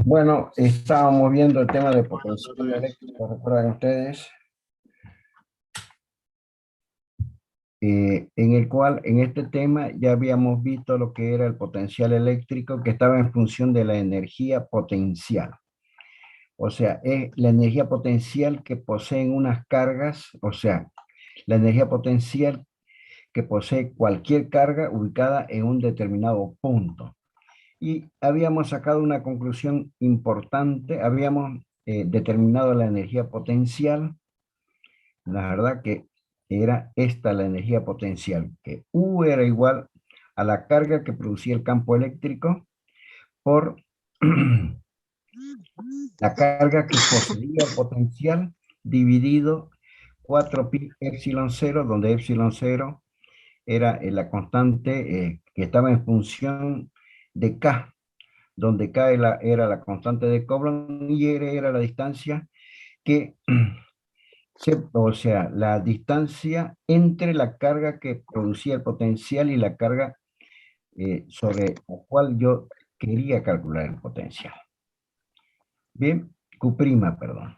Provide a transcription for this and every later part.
Bueno, estábamos viendo el tema de potencial eléctrico, recuerdan ustedes, en el cual en este tema ya habíamos visto lo que era el potencial eléctrico que estaba en función de la energía potencial. O sea, es la energía potencial que poseen unas cargas, o sea, la energía potencial que posee cualquier carga ubicada en un determinado punto. Y habíamos sacado una conclusión importante, habíamos determinado la energía potencial. La verdad que era esta la energía potencial, que U era igual a la carga que producía el campo eléctrico por la carga que poseía el potencial dividido 4pi epsilon 0, donde epsilon 0 era la constante que estaba en función de K, donde K era la constante de Coulomb y R era la distancia que o sea, la distancia entre la carga que producía el potencial y la carga sobre la cual yo quería calcular el potencial. Bien, Q', perdón.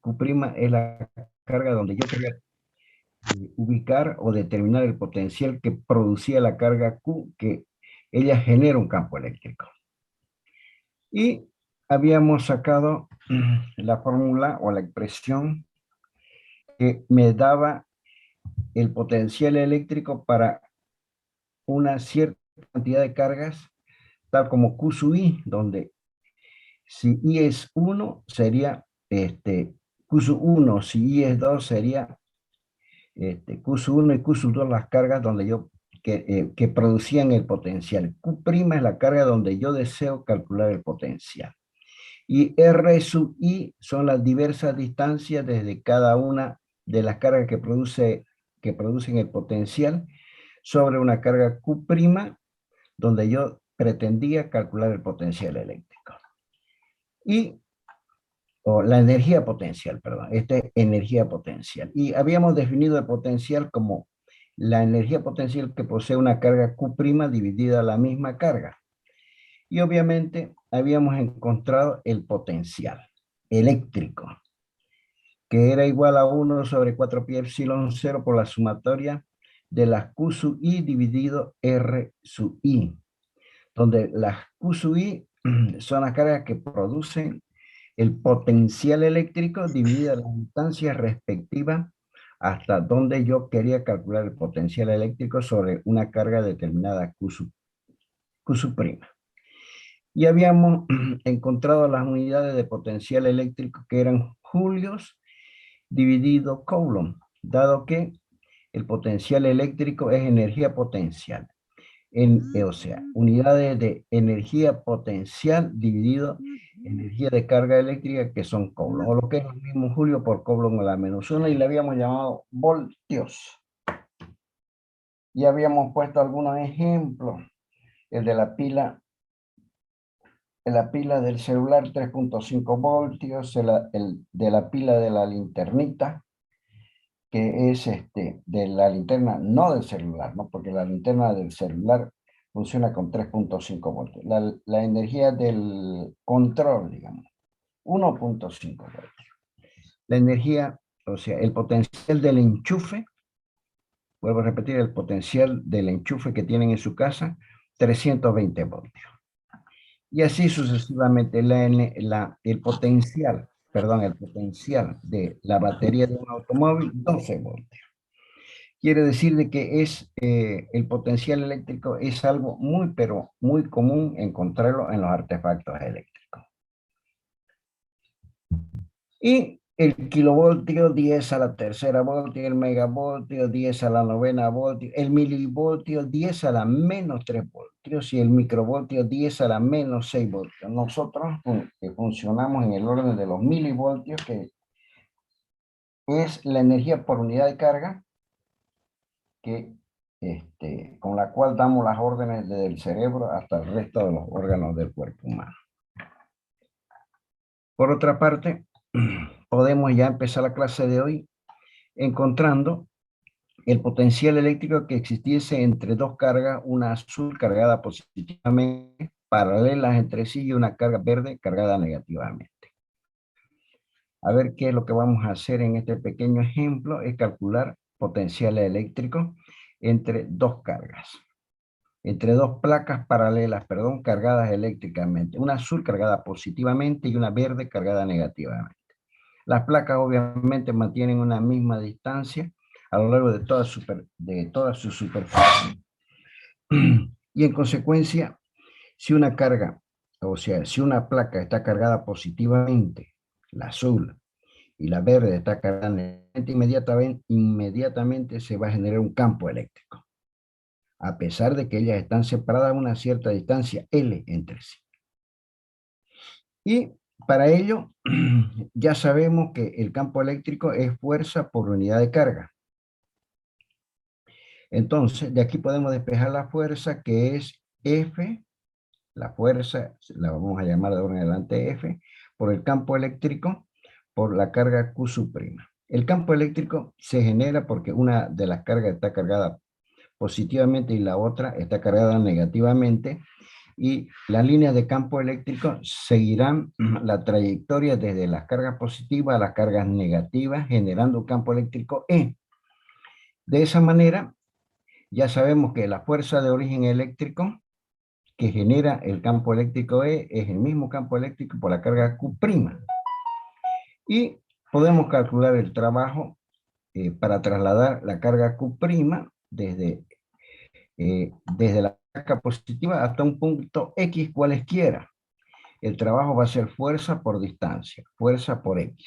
Q' es la carga donde yo quería ubicar o determinar el potencial que producía la carga Q, que ella genera un campo eléctrico. Y habíamos sacado la fórmula o la expresión que me daba el potencial eléctrico para una cierta cantidad de cargas, tal como Q sub I, donde si I es 1 sería Q sub 1, si I es 2 sería Q sub 1 y Q sub 2 las cargas donde que producían el potencial. Q' es la carga donde yo deseo calcular el potencial. Y R sub I son las diversas distancias desde cada una de las cargas que producen el potencial sobre una carga Q', donde yo pretendía calcular el potencial eléctrico. Y, o la energía potencial, perdón, esta es energía potencial. Y habíamos definido el potencial como la energía potencial que posee una carga Q' dividida a la misma carga. Y obviamente habíamos encontrado el potencial eléctrico, que era igual a 1 sobre 4pi epsilon 0 por la sumatoria de las Q sub I dividido R sub I, donde las Q sub I son las cargas que producen el potencial eléctrico dividida las distancias respectivas hasta donde yo quería calcular el potencial eléctrico sobre una carga determinada Q sub prima. Y habíamos encontrado las unidades de potencial eléctrico que eran julios dividido Coulomb, dado que el potencial eléctrico es energía potencial. O sea, unidades de energía potencial dividido energía de carga eléctrica que son Coulomb, o lo que es el mismo Julio por Coulomb a la -1, y le habíamos llamado voltios. Y habíamos puesto algunos ejemplos, el de la pila del celular 3.5 voltios, el de la pila de la linternita, que es de la linterna, no del celular, ¿no? Porque la linterna del celular funciona con 3.5 voltios. La energía del control, digamos, 1.5 voltios. La energía, o sea, el potencial del enchufe, vuelvo a repetir, el potencial del enchufe que tienen en su casa, 320 voltios. Y así sucesivamente, el potencial de la batería de un automóvil, 12 voltios. Quiere decir de que el potencial eléctrico es algo muy, pero muy común encontrarlo en los artefactos eléctricos. Y el kilovoltio, 10 a la tercera voltio, el megavoltio, 10 a la novena voltio, el milivoltio, 10 a la -3 voltios, y el microvoltio, 10 a la -6 voltios. Nosotros funcionamos en el orden de los milivoltios, que es la energía por unidad de carga con la cual damos las órdenes desde el cerebro hasta el resto de los órganos del cuerpo humano. Por otra parte, podemos ya empezar la clase de hoy encontrando el potencial eléctrico que existiese entre dos cargas, una azul cargada positivamente paralelas entre sí y una carga verde cargada negativamente. A ver qué es lo que vamos a hacer en este pequeño ejemplo, es calcular potencial eléctrico entre dos cargas, entre dos placas paralelas, perdón, cargadas eléctricamente, una azul cargada positivamente y una verde cargada negativamente. Las placas obviamente mantienen una misma distancia a lo largo de toda su superficie. Y en consecuencia, si una carga, o sea, si una placa está cargada positivamente, la azul, y la verde está cargada negativamente, inmediatamente se va a generar un campo eléctrico, a pesar de que ellas están separadas a una cierta distancia L entre sí. Y para ello, ya sabemos que el campo eléctrico es fuerza por unidad de carga. Entonces, de aquí podemos despejar la fuerza, que es F, la fuerza, la vamos a llamar de ahora en adelante F, por el campo eléctrico, por la carga Q sub'. El campo eléctrico se genera porque una de las cargas está cargada positivamente y la otra está cargada negativamente, y las líneas de campo eléctrico seguirán la trayectoria desde las cargas positivas a las cargas negativas, generando un campo eléctrico E. De esa manera, ya sabemos que la fuerza de origen eléctrico que genera el campo eléctrico E es el mismo campo eléctrico por la carga Q'. Y podemos calcular el trabajo para trasladar la carga Q' desde la carga positiva hasta un punto X cualesquiera. El trabajo va a ser fuerza por distancia, fuerza por X.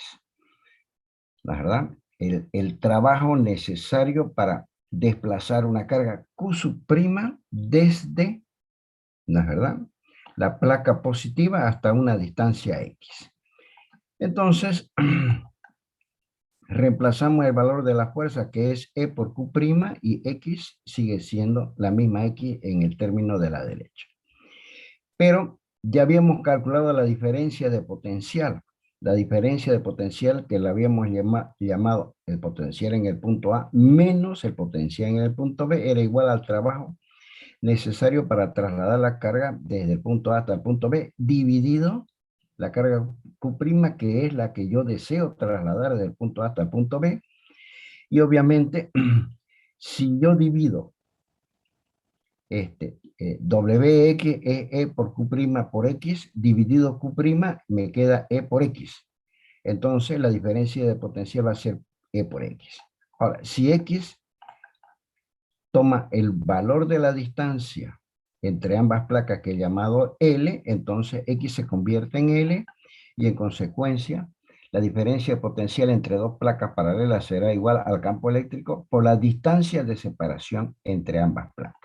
¿La verdad? El trabajo necesario para desplazar una carga Q' desde, ¿la verdad?, la placa positiva hasta una distancia X. Entonces, reemplazamos el valor de la fuerza, que es E por Q', y X sigue siendo la misma X en el término de la derecha. Pero ya habíamos calculado la diferencia de potencial. La diferencia de potencial, que la habíamos llamado el potencial en el punto A menos el potencial en el punto B, era igual al trabajo necesario para trasladar la carga desde el punto A hasta el punto B, dividido la carga Q', que es la que yo deseo trasladar desde el punto A hasta el punto B. Y obviamente, si yo divido WX es E por Q' por X, dividido Q', me queda E por X. Entonces, la diferencia de potencial va a ser E por X. Ahora, si X toma el valor de la distancia entre ambas placas, que es llamado L, entonces X se convierte en L, y en consecuencia la diferencia de potencial entre dos placas paralelas será igual al campo eléctrico por la distancia de separación entre ambas placas.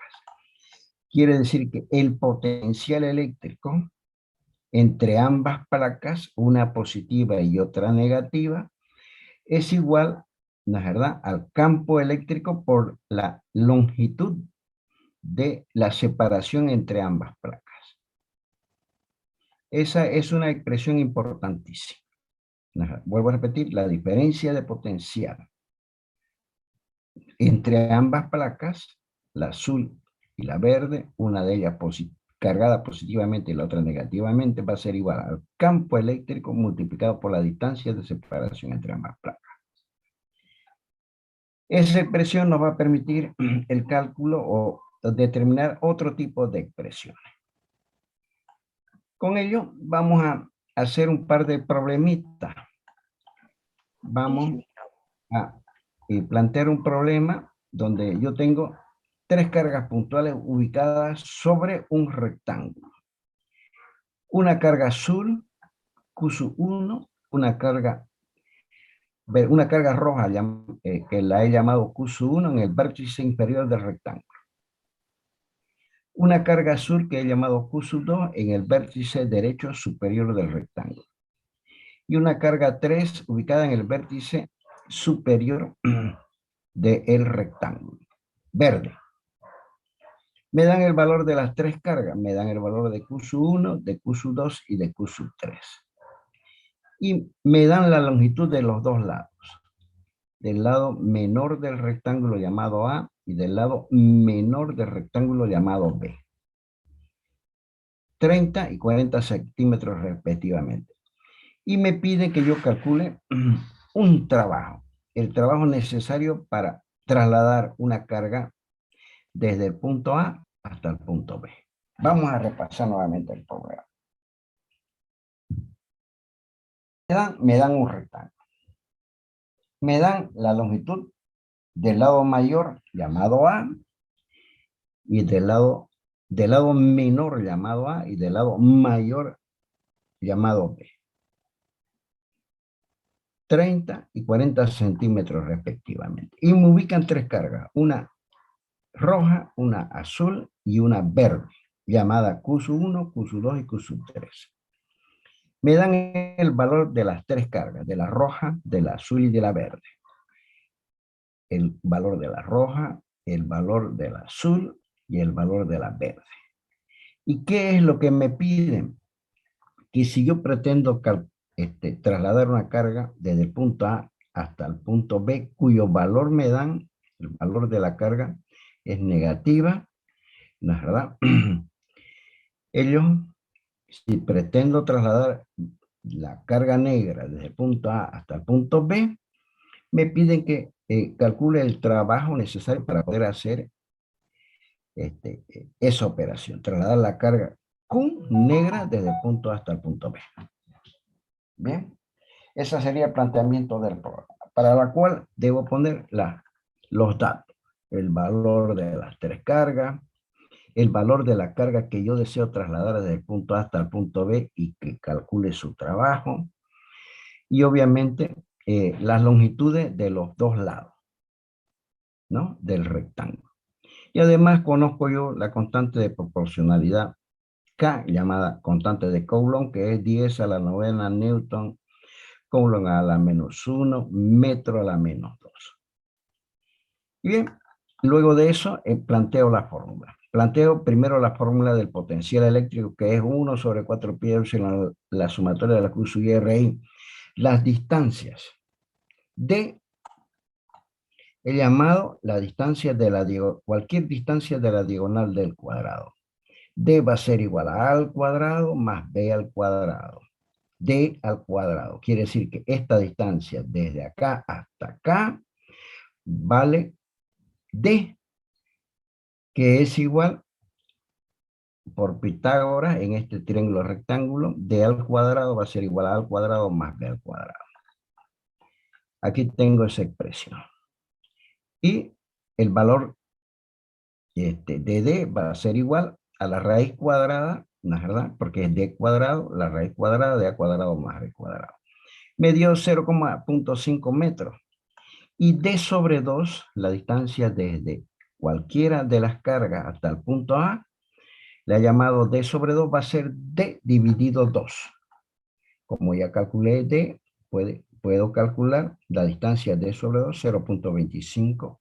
Quiere decir que el potencial eléctrico entre ambas placas, una positiva y otra negativa, es igual, ¿no es verdad?, al campo eléctrico por la longitud de la separación entre ambas placas. Esa es una expresión importantísima. Vuelvo a repetir, la diferencia de potencial entre ambas placas, la azul y la verde, una de ellas cargada positivamente y la otra negativamente, va a ser igual al campo eléctrico multiplicado por la distancia de separación entre ambas placas. Esa expresión nos va a permitir el cálculo o determinar otro tipo de expresiones. Con ello vamos a hacer un par de problemitas. Vamos a plantear un problema donde yo tengo tres cargas puntuales ubicadas sobre un rectángulo. Una carga azul, Q1, una carga roja que la he llamado Q1 en el vértice inferior del rectángulo. Una carga azul que he llamado Q2 en el vértice derecho superior del rectángulo. Y una carga 3 ubicada en el vértice superior del rectángulo. Verde. Me dan el valor de las tres cargas. Me dan el valor de Q1, de Q2 y de Q3. Y me dan la longitud de los dos lados. Del lado menor del rectángulo llamado A y del lado menor del rectángulo llamado B. 30 y 40 centímetros respectivamente. Y me pide que yo calcule un trabajo, el trabajo necesario para trasladar una carga desde el punto A hasta el punto B. Vamos a repasar nuevamente el problema. Me dan un rectángulo. Me dan la longitud del lado mayor llamado A y del lado menor llamado A y del lado mayor llamado B. 30 y 40 centímetros respectivamente. Y me ubican tres cargas, una roja, una azul y una verde, llamada QSU1, QSU2 y QSU3. Me dan el valor de las tres cargas, de la roja, de la azul y de la verde. El valor de la roja, el valor de la azul y el valor de la verde. ¿Y qué es lo que me piden? Que si yo pretendo trasladar una carga desde el punto A hasta el punto B, cuyo valor me dan, el valor de la carga es negativa, ¿no es verdad? Ellos, si pretendo trasladar la carga negra desde el punto A hasta el punto B, me piden que calcule el trabajo necesario para poder hacer esa operación, trasladar la carga Q negra desde el punto A hasta el punto B. Bien, ese sería el planteamiento del programa, para la cual debo poner los datos, el valor de las tres cargas, el valor de la carga que yo deseo trasladar desde el punto A hasta el punto B y que calcule su trabajo, y obviamente las longitudes de los dos lados, ¿no? Del rectángulo. Y además conozco yo la constante de proporcionalidad K, llamada constante de Coulomb, que es 10 a la novena Newton, Coulomb a la menos 1, metro a la menos 2. Y bien, luego de eso planteo la fórmula. Planteo primero la fórmula del potencial eléctrico, que es 1 sobre 4 pi epsilon, la sumatoria de la Q sub I RI. Las distancias de, he llamado la distancia de la cualquier distancia de la diagonal del cuadrado. D va a ser igual a al cuadrado más b al cuadrado. D al cuadrado. Quiere decir que esta distancia desde acá hasta acá vale D, que es igual por Pitágoras en este triángulo rectángulo, D al cuadrado va a ser igual a al cuadrado más b al cuadrado. Aquí tengo esa expresión. Y el valor de D va a ser igual a la raíz cuadrada, ¿no es verdad? Porque es D cuadrado, la raíz cuadrada de A cuadrado más B cuadrado. Me dio 0,5 metros. Y D sobre 2, la distancia desde cualquiera de las cargas hasta el punto A, le ha llamado D sobre 2, va a ser D dividido 2. Como ya calculé D, puedo calcular la distancia D sobre 2, 0,25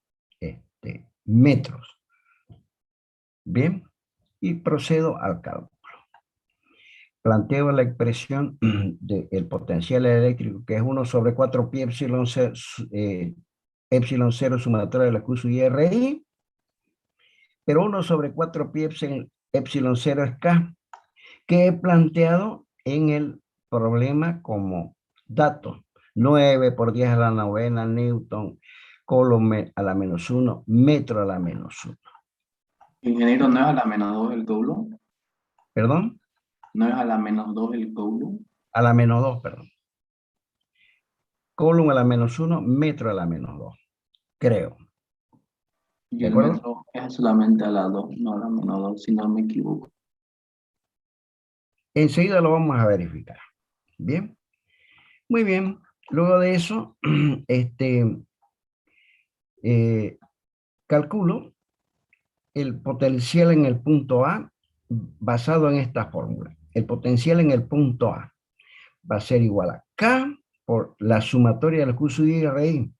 metros. Bien, y procedo al cálculo. Planteo la expresión del potencial eléctrico, que es 1 sobre 4 pi epsilon 0 sumatoria de la Q sub I RI, pero 1 sobre 4 pi epsilon 0 es K, que he planteado en el problema como dato. 9 por 10 a la novena Newton, Coulomb a la menos 1, metro a la menos 1. Ingeniero, ¿no es a la menos 2 el Coulomb? ¿Perdón? ¿No es a la menos 2 el Coulomb? A la menos 2, perdón. Coulomb a la menos 1, metro a la menos 2. Creo. Y ¿De el acuerdo? metro es solamente a la 2, no a la menos 2, si no me equivoco. Enseguida lo vamos a verificar. Bien. Muy bien. Luego de eso, calculo el potencial en el punto A basado en esta fórmula. El potencial en el punto A va a ser igual a K por la sumatoria del Q sub I RI.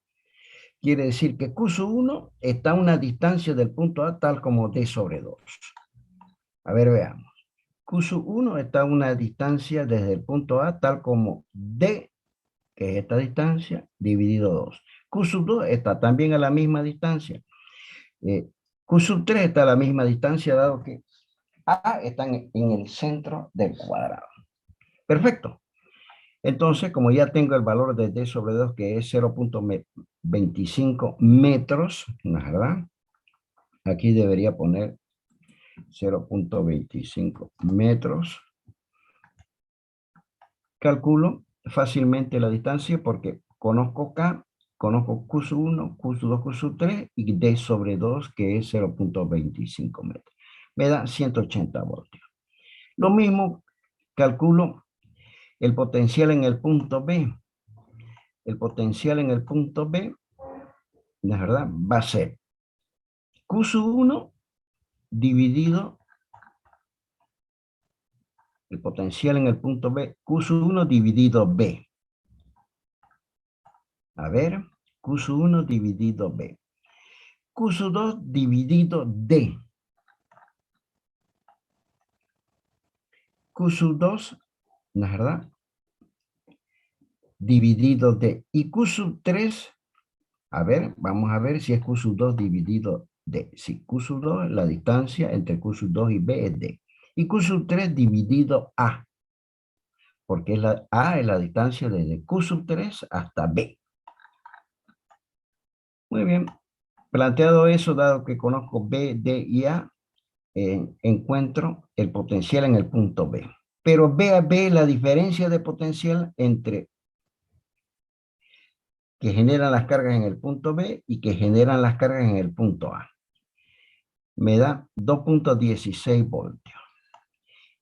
Quiere decir que Q sub 1 está a una distancia del punto A tal como D sobre 2. A ver, veamos. Q sub 1 está a una distancia desde el punto A tal como D, que es esta distancia, dividido 2. Q sub 2 está también a la misma distancia. Q sub 3 está a la misma distancia, dado que A están en el centro del cuadrado. Perfecto. Entonces, como ya tengo el valor de D sobre 2, que es 0.25 metros, ¿no es verdad? Aquí debería poner 0.25 metros. Calculo fácilmente la distancia porque conozco K, conozco Q sub 1, Q sub 2, Q sub 3 y D sobre 2, que es 0.25 metros. Me da 180 voltios. Lo mismo calculo el potencial en el punto B. El potencial en el punto B, ¿no es verdad? Va a ser Q sub 1 dividido, el potencial en el punto B, Q sub 1 dividido B. A ver, Q sub 1 dividido B. Q sub 2 dividido D. Q sub 2, ¿no es verdad? Dividido D. Y Q sub 3, a ver, vamos a ver si es Q sub 2 dividido D. Si Q sub 2, la distancia entre Q sub 2 y B es D. Y Q sub 3 dividido A. Porque A es la distancia desde Q sub 3 hasta B. Muy bien. Planteado eso, dado que conozco B, D y A, encuentro el potencial en el punto B. Pero B a B, la diferencia de potencial entre que generan las cargas en el punto B y que generan las cargas en el punto A. Me da 2.16 voltios.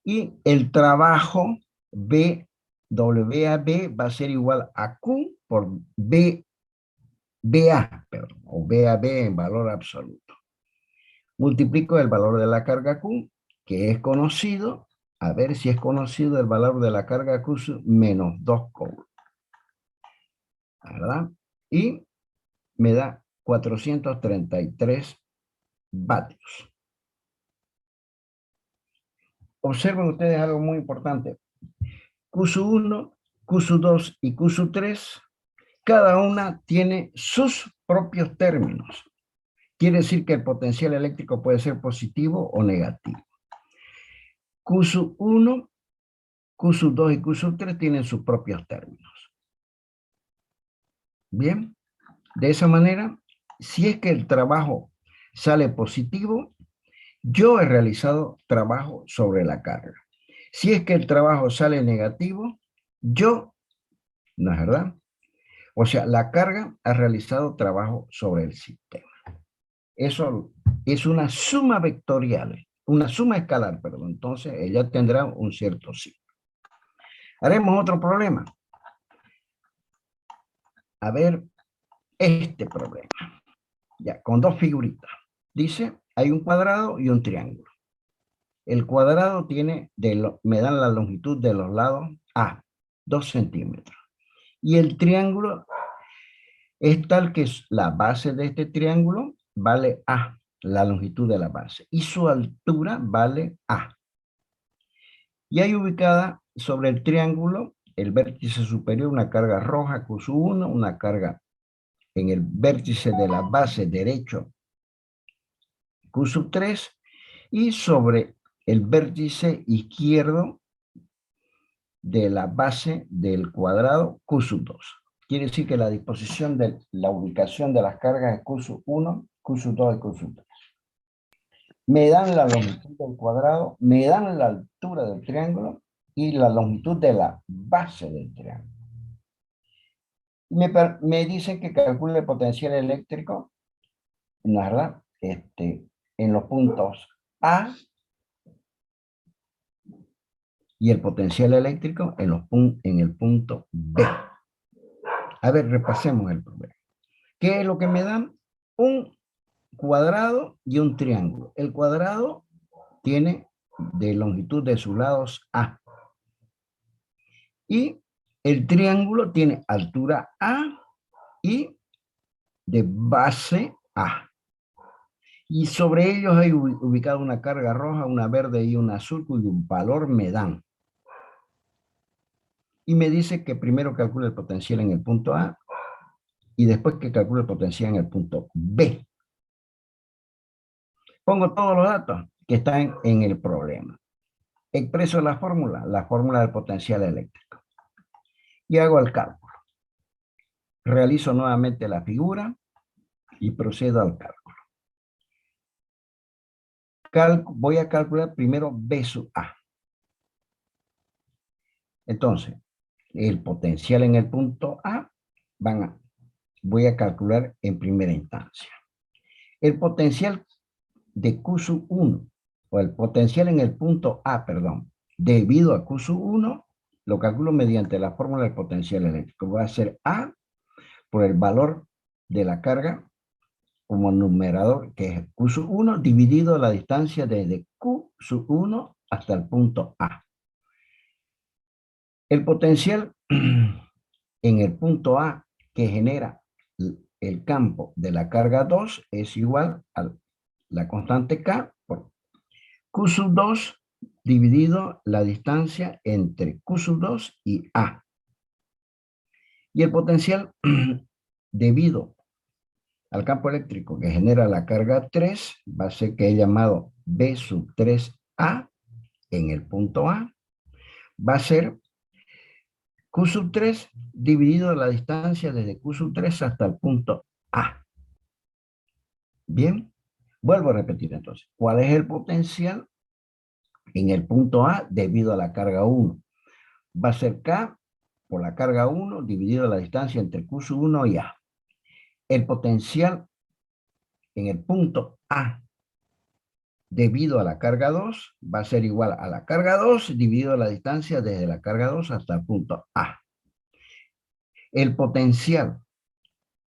Y el trabajo B, W a B va a ser igual a Q por B, BA, perdón, o B a B en valor absoluto. Multiplico el valor de la carga Q, que es conocido, a ver si es conocido el valor de la carga Q menos 2 coulombs, ¿verdad? Y me da 433 vatios. Observen ustedes algo muy importante. Q sub 1, Q sub 2 y Q sub 3, cada una tiene sus propios términos. Quiere decir que el potencial eléctrico puede ser positivo o negativo. Q sub 1, Q sub 2 y Q sub 3 tienen sus propios términos. Bien, de esa manera, si es que el trabajo sale positivo, yo he realizado trabajo sobre la carga. Si es que el trabajo sale negativo, yo, ¿no es verdad? O sea, la carga ha realizado trabajo sobre el sistema. Eso es una suma vectorial, una suma escalar, perdón. Entonces, ella tendrá un cierto signo. Haremos otro problema. A ver, este problema. Ya, con dos figuritas. Dice, hay un cuadrado y un triángulo. El cuadrado tiene, me dan la longitud de los lados A, 2 centímetros. Y el triángulo es tal que la base de este triángulo vale A, la longitud de la base. Y su altura vale A. Y hay ubicada sobre el triángulo, el vértice superior, una carga roja Q1, una carga en el vértice de la base derecho Q3, y sobre el vértice izquierdo de la base del cuadrado Q2. Quiere decir que la disposición de la ubicación de las cargas es Q1, Q2 y Q3. Me dan la longitud del cuadrado, me dan la altura del triángulo y la longitud de la base del triángulo. Me dicen que calcule el potencial eléctrico, ¿no es verdad? En los puntos A y el potencial eléctrico en el punto B. A ver, repasemos el problema. ¿Qué es lo que me dan? Un cuadrado y un triángulo. El cuadrado tiene de longitud de sus lados A. Y el triángulo tiene altura A y de base A. Y sobre ellos hay ubicada una carga roja, una verde y una azul, cuyo valor me dan. Y me dice que primero calcule el potencial en el punto A y después que calcule el potencial en el punto B. Pongo todos los datos. que está en el problema. Expreso la fórmula del potencial eléctrico. Y hago el cálculo. Realizo nuevamente la figura y procedo al cálculo. Voy a calcular primero B sub A. Entonces, el potencial en el punto A voy a calcular en primera instancia. El potencial de Q sub 1, o el potencial en el punto A, perdón, debido a Q sub 1, lo calculo mediante la fórmula del potencial eléctrico. Va a ser A por el valor de la carga como numerador, que es Q sub 1, dividido la distancia desde Q sub 1 hasta el punto A. El potencial en el punto A que genera el campo de la carga 2 es igual a la constante K por Q sub 2 dividido la distancia entre Q sub 2 y A. Y el potencial debido al campo eléctrico que genera la carga 3 va a ser que he llamado B sub 3A en el punto A, va a ser Q sub 3 dividido la distancia desde Q sub 3 hasta el punto A. Bien, vuelvo a repetir entonces. ¿Cuál es el potencial en el punto A debido a la carga 1? Va a ser K por la carga 1 dividido la distancia entre Q sub 1 y A. El potencial en el punto A debido a la carga 2 va a ser igual a la carga 2 dividido la distancia desde la carga 2 hasta el punto A. El potencial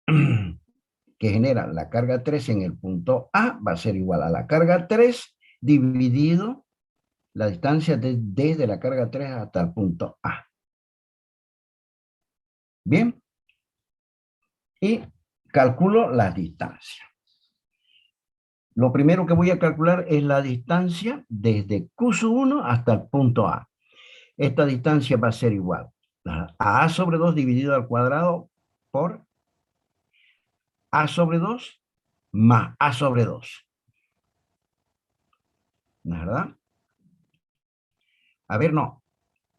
que genera la carga 3 en el punto A va a ser igual a la carga 3 dividido la distancia desde la carga 3 hasta el punto A. Bien. Y calculo la distancia. Lo primero que voy a calcular es la distancia desde Q sub 1 hasta el punto A. Esta distancia va a ser igual a A sobre 2 dividido al cuadrado por A sobre 2 más A sobre 2. ¿No es verdad? A ver, no.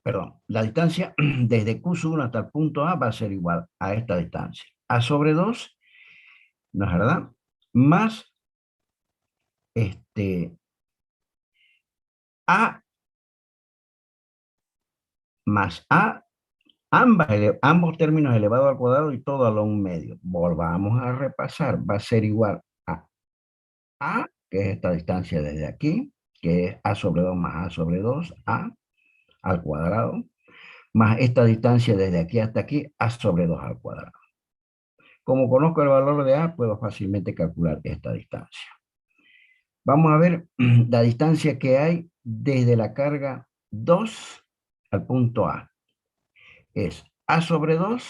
Perdón. La distancia desde Q sub 1 hasta el punto A va a ser igual a esta distancia. A sobre 2, ¿no es verdad? Más A más A, ambos términos elevados al cuadrado y todo a lo 1/2. Volvamos a repasar. Va a ser igual a, que es esta distancia desde aquí, que es A sobre 2 más A sobre 2, A al cuadrado, más esta distancia desde aquí hasta aquí, A sobre 2 al cuadrado. Como conozco el valor de A, puedo fácilmente calcular esta distancia. Vamos a ver la distancia que hay desde la carga 2 al punto A. Es A sobre 2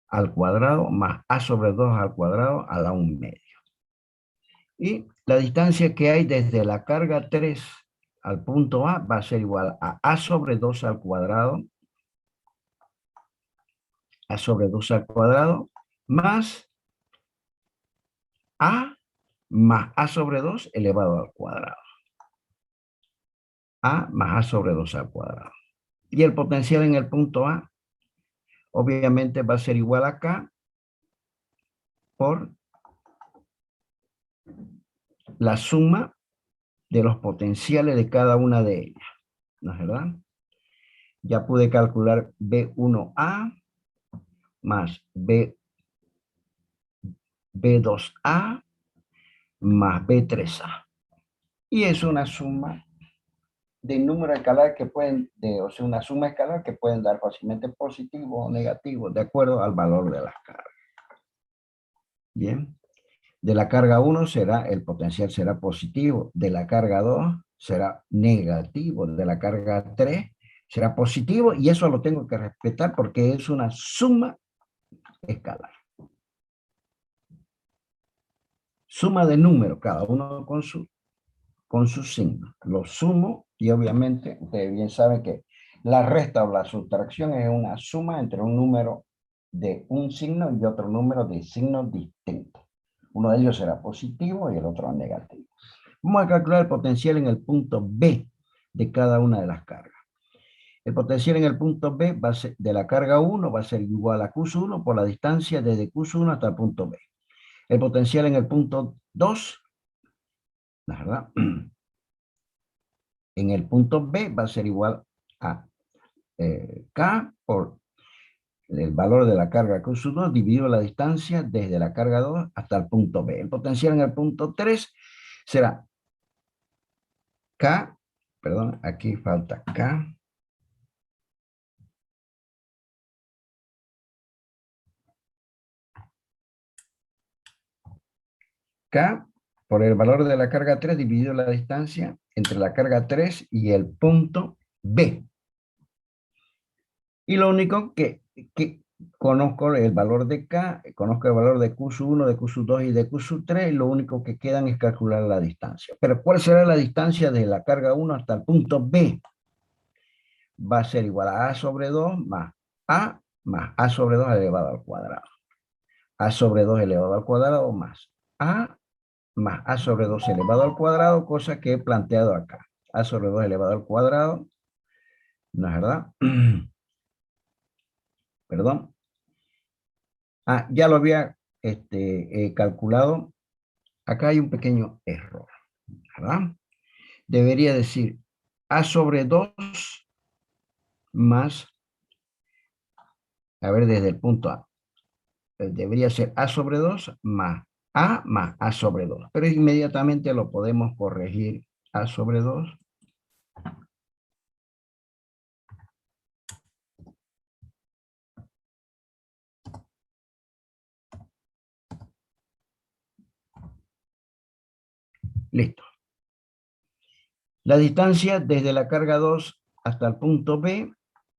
al cuadrado más A sobre 2 al cuadrado a la 1/2. Y la distancia que hay desde la carga 3 al punto A va a ser igual a A sobre 2 al cuadrado, A sobre 2 al cuadrado, más A más A sobre 2 elevado al cuadrado. A más A sobre 2 al cuadrado. Y el potencial en el punto A, obviamente va a ser igual a K por la suma de los potenciales de cada una de ellas. ¿No es verdad? Ya pude calcular B1A más B2A más B3A. Y es una suma de números escalares que pueden, o sea, una suma escalar que pueden dar fácilmente positivo o negativo, de acuerdo al valor de las cargas. Bien. De la carga 1 el potencial será positivo, de la carga 2 será negativo, de la carga 3 será positivo, y eso lo tengo que respetar porque es una suma escalar. Suma de números, cada uno con su signo. Lo sumo y obviamente ustedes bien saben que la resta o la sustracción es una suma entre un número de un signo y otro número de signos distintos. Uno de ellos será positivo y el otro negativo. Vamos a calcular el potencial en el punto B de cada una de las cargas. El potencial en el punto B va a ser, de la carga 1 va a ser igual a Q1 por la distancia desde Q1 hasta el punto B. El potencial en el punto 2, ¿verdad? En el punto B va a ser igual a K por el valor de la carga Q2 dividido la distancia desde la carga 2 hasta el punto B. El potencial en el punto 3 será K, perdón, aquí falta K. K por el valor de la carga 3 dividido la distancia entre la carga 3 y el punto B. Y lo único que conozco el valor de K, conozco el valor de Q1, de Q2 y de Q3, lo único que quedan es calcular la distancia. Pero ¿cuál será la distancia de la carga 1 hasta el punto B? Va a ser igual a A sobre 2 más A sobre 2 elevado al cuadrado. A sobre 2 elevado al cuadrado más A sobre 2 elevado al cuadrado, cosa que he planteado acá. A sobre 2 elevado al cuadrado, ¿no es verdad? Perdón. Ya lo había calculado. Acá hay un pequeño error, ¿verdad? Debería decir A sobre 2 más, a ver, desde el punto A. Debería ser A sobre 2 más A sobre 2. Pero inmediatamente lo podemos corregir. A sobre 2 listo. La distancia desde la carga 2 hasta el punto B,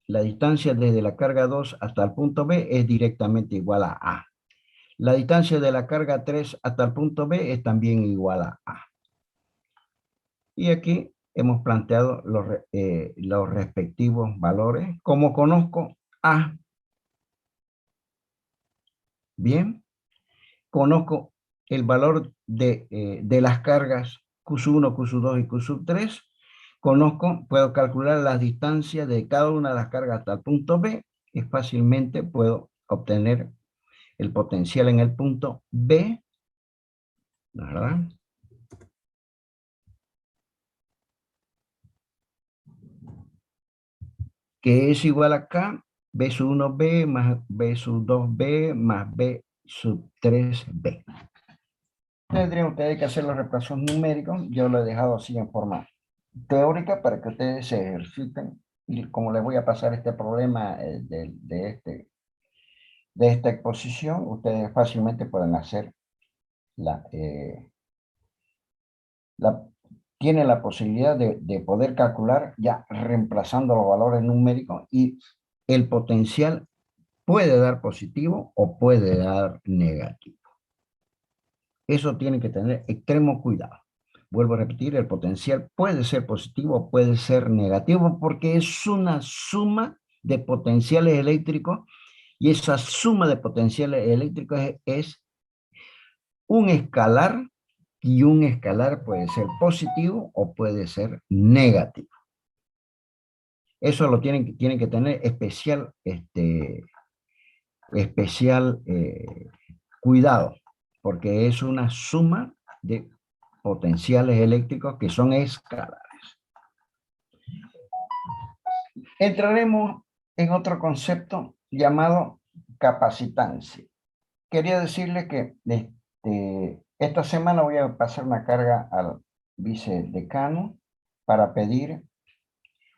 la distancia desde la carga 2 hasta el punto B es directamente igual a A. La distancia de la carga 3 hasta el punto B es también igual a A. Y aquí hemos planteado los respectivos valores. Como conozco A, bien, conozco el valor de las cargas Q1, Q2 y Q3, puedo calcular las distancias de cada una de las cargas hasta el punto B, y fácilmente puedo obtener el potencial en el punto B, ¿verdad? Que es igual a K, B sub 1B más B sub 2B más B sub 3B. Tendrían ustedes que hacer los reemplazos numéricos. Yo lo he dejado así en forma teórica para que ustedes se ejerciten. Y como les voy a pasar este problema de esta exposición, ustedes fácilmente pueden hacer tienen la posibilidad de poder calcular ya reemplazando los valores numéricos, y el potencial puede dar positivo o puede dar negativo. Eso tienen que tener extremo cuidado. Vuelvo a repetir, el potencial puede ser positivo o puede ser negativo porque es una suma de potenciales eléctricos, y esa suma de potenciales eléctricos es un escalar, y un escalar puede ser positivo o puede ser negativo. Eso lo tienen que tener especial cuidado, porque es una suma de potenciales eléctricos que son escalares. Entraremos en otro concepto llamado capacitancia. Quería decirles que esta semana voy a pasar una carga al vicedecano para pedir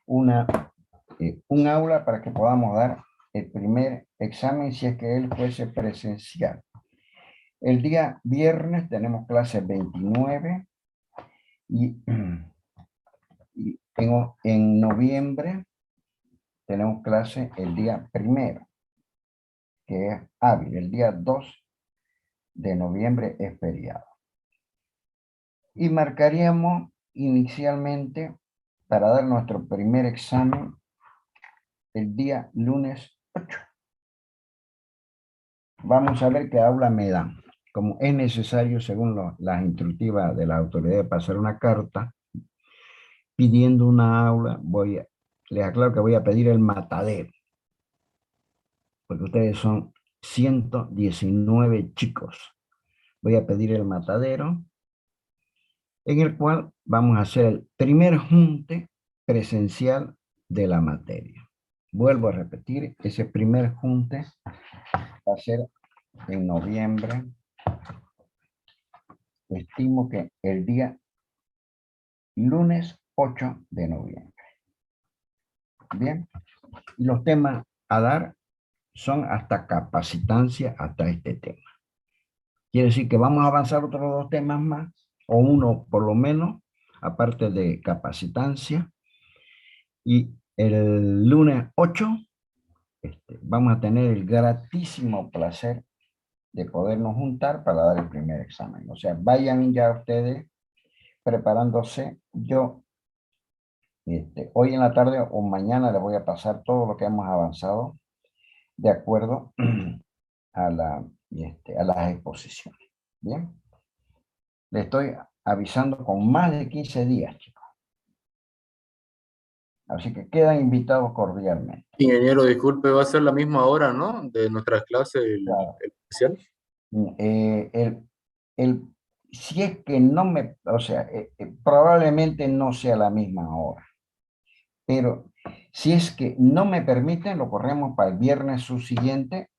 un aula para que podamos dar el primer examen si es que él fuese presencial. El día viernes tenemos clase 29 y en noviembre tenemos clase el día 1, que es hábil. El día 2 de noviembre es feriado. Y marcaríamos inicialmente para dar nuestro primer examen el día lunes 8. Vamos a ver qué aula me dan. como es necesario, según las instructivas de la autoridad, pasar una carta pidiendo una aula. Les aclaro que voy a pedir el matadero, porque ustedes son 119 chicos. Voy a pedir el matadero, en el cual vamos a hacer el primer junte presencial de la materia. Vuelvo a repetir, ese primer junte va a ser en noviembre. Estimo que el día lunes 8 de noviembre. Bien, y los temas a dar son hasta capacitancia, hasta este tema. Quiere decir que vamos a avanzar otros 2 temas más, o uno por lo menos, aparte de capacitancia. Y el lunes 8 vamos a tener el gratísimo placer de podernos juntar para dar el primer examen. O sea, vayan ya ustedes preparándose. Yo hoy en la tarde o mañana les voy a pasar todo lo que hemos avanzado de acuerdo a las exposiciones. Bien, le estoy avisando con más de 15 días, chicos. Así que quedan invitados cordialmente. Ingeniero, disculpe, va a ser la misma hora, ¿no? De nuestras clases, Claro. el especial. Si es que no me, o sea, probablemente no sea la misma hora, pero si es que no me permiten, lo corremos para el viernes subsiguiente,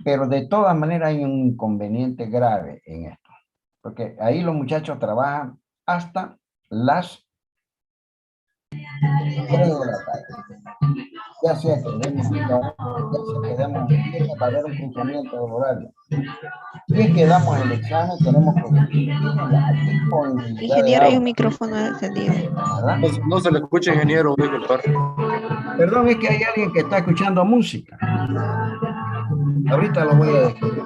pero de todas maneras hay un inconveniente grave en esto, porque ahí los muchachos trabajan hasta las 3 de la tarde. Ya sea que demos va a haber un cruzamiento de horario. Si es que damos el examen, tenemos que discutir en la disponibilidad Ingeniero, de hay un aula, micrófono encendido. ¿verdad? No se le escucha, ingeniero, disculpar. Perdón, es que hay alguien que está escuchando música. Ahorita lo voy a descubrir.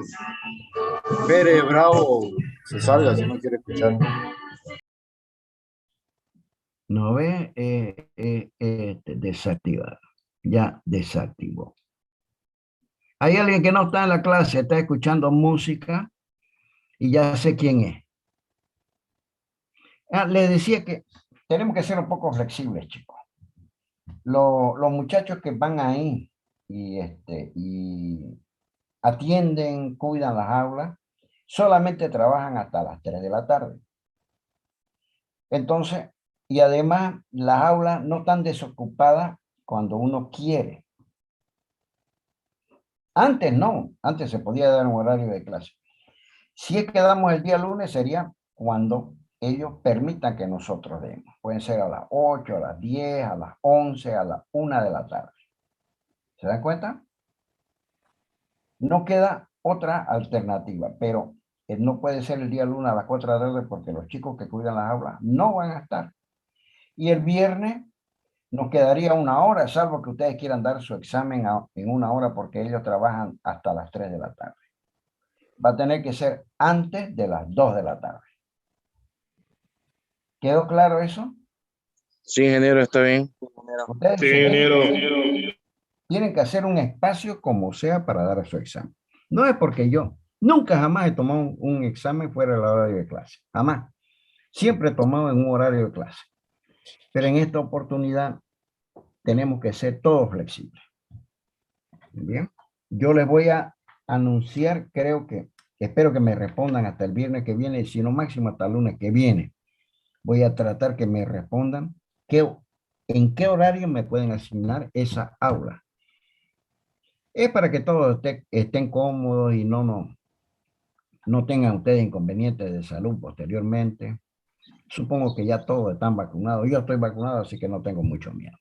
Pere Bravo, se salga si no quiere escuchar. No ve, desactivado. Ya desactivó. Hay alguien que no está en la clase, está escuchando música y ya sé quién es. Le decía que tenemos que ser un poco flexibles, chicos. Los muchachos que van ahí y atienden, cuidan las aulas, solamente trabajan hasta las 3 de la tarde. Entonces, y además las aulas no están desocupadas cuando uno quiere. Antes no, antes se podía dar un horario de clase. Si es que damos el día lunes, sería cuando ellos permitan que nosotros demos. Pueden ser a las 8, a las 10, a las 11, a las 1 de la tarde. ¿Se dan cuenta? No queda otra alternativa, pero no puede ser el día lunes a las 4 de la tarde porque los chicos que cuidan las aulas no van a estar. Y el viernes nos quedaría 1 hora, salvo que ustedes quieran dar su examen en 1 hora porque ellos trabajan hasta las 3 de la tarde. Va a tener que ser antes de las 2 de la tarde. ¿Quedó claro eso? Sí, ingeniero, está bien. Ustedes Sí, ingeniero. tienen que hacer un espacio como sea para dar su examen. No es porque yo nunca jamás he tomado un examen fuera del horario de clase. Jamás. Siempre he tomado en un horario de clase. Pero en esta oportunidad tenemos que ser todos flexibles. Bien. Yo les voy a anunciar, espero que me respondan hasta el viernes que viene, y si no máximo hasta el lunes que viene. Voy a tratar que me respondan en qué horario me pueden asignar esa aula. Es para que todos estén cómodos y no tengan ustedes inconvenientes de salud posteriormente. Supongo que ya todos están vacunados. Yo estoy vacunado, así que no tengo mucho miedo.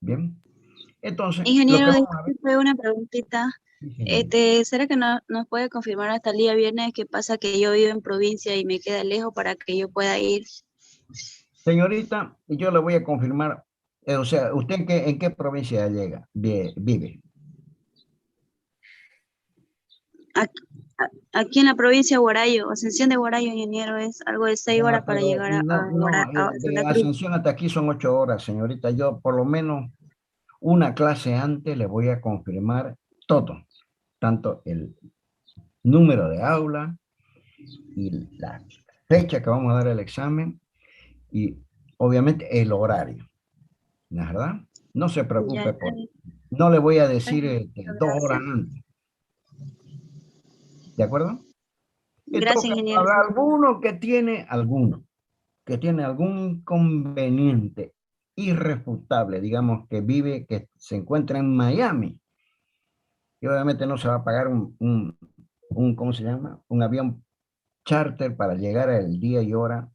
Bien. Entonces, Ingeniero, disculpe una preguntita. sí, ¿Será que nos puede confirmar hasta el día viernes qué pasa que yo vivo en provincia y me queda lejos para que yo pueda ir? señorita, yo le voy a confirmar, o sea, ¿usted en qué provincia vive? Aquí en la provincia de Huarayo, Ascensión de Huarayo, ingeniero, es algo de 6 horas para Pero llegar no, a de Santa Cruz. Ascensión hasta aquí son 8 horas, señorita. Yo por lo menos una clase antes le voy a confirmar todo, tanto número de aula y la fecha que vamos a dar el examen y obviamente el horario, ¿no es verdad? No se Ya preocupe está por, bien. no le voy a Está decir bien. 2 horas Gracias. antes, ¿de acuerdo? En todo Gracias, caso, ingeniero. habrá alguno que tiene algún inconveniente irrefutable, digamos que vive, que se encuentra en Miami, y obviamente no se va a pagar ¿cómo se llama? Un avión charter para llegar al día y hora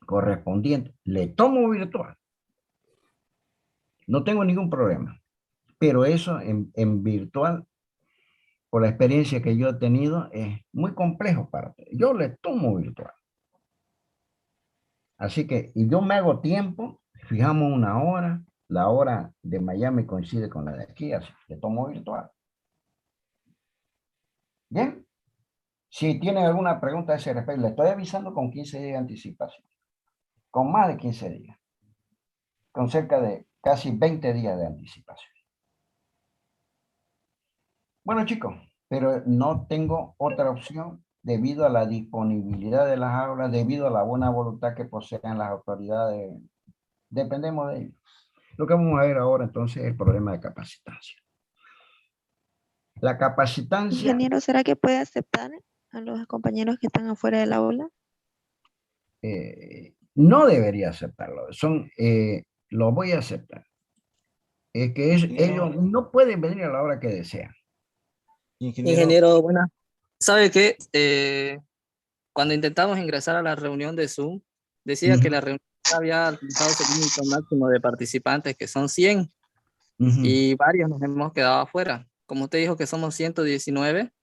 correspondiente. Le tomo virtual, no tengo ningún problema, pero eso en virtual, por la experiencia que yo he tenido, es muy complejo para usted. Yo le tomo virtual. Así que, y yo me hago tiempo, fijamos una hora, la hora de Miami coincide con la de aquí, así que le tomo virtual. Bien, si tienen alguna pregunta a ese respecto, le estoy avisando con 15 días de anticipación, con más de 15 días, con cerca de casi 20 días de anticipación. Bueno, chicos, pero no tengo otra opción debido a la disponibilidad de las aulas, debido a la buena voluntad que poseen las autoridades. Dependemos de ellos. Lo que vamos a ver ahora entonces es el problema de capacitancia. La capacitancia Ingeniero, ¿será que puede aceptar a los compañeros que están afuera del aula? no debería aceptarlo. Lo voy a aceptar. Es que ellos no pueden venir a la hora que desean. Ingeniero, buena. ¿Sabe qué? Cuando intentamos ingresar a la reunión de Zoom, decía que la reunión había alcanzado su límite máximo de participantes, que son 100, y varios nos hemos quedado afuera. Como usted dijo que somos 119,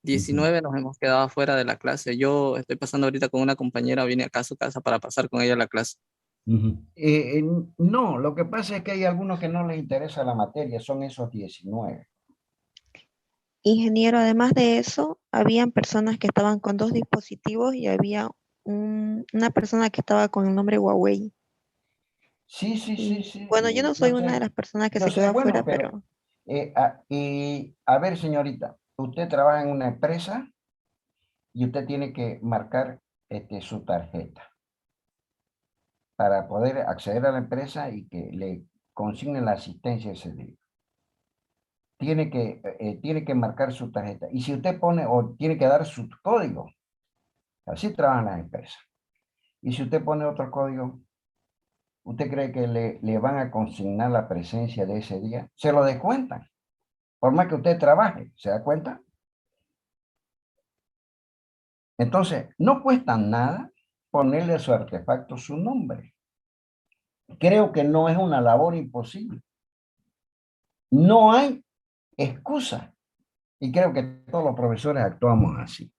19 nos hemos quedado afuera de la clase. Yo estoy pasando ahorita con una compañera, vine acá a su casa para pasar con ella la clase. No, lo que pasa es que hay algunos que no les interesa la materia, son esos 19. Ingeniero, además de eso, habían personas que estaban con 2 dispositivos y había una persona que estaba con el nombre Huawei. Sí, sí, sí, Y sí. bueno, yo no soy una de las personas que Yo se quedó sé, afuera, bueno, pero pero a ver, señorita, usted trabaja en una empresa y usted tiene que marcar su tarjeta para poder acceder a la empresa y que le consignen la asistencia ese día. Tiene que marcar su tarjeta. Y si usted pone, o tiene que dar su código, así trabajan las empresas. Y si usted pone otro código, ¿usted cree que le van a consignar la presencia de ese día? Se lo descuentan, por más que usted trabaje, ¿se da cuenta? Entonces, no cuesta nada ponerle a su artefacto su nombre. Creo que no es una labor imposible. No hay excusa. Y creo que todos los profesores actuamos así.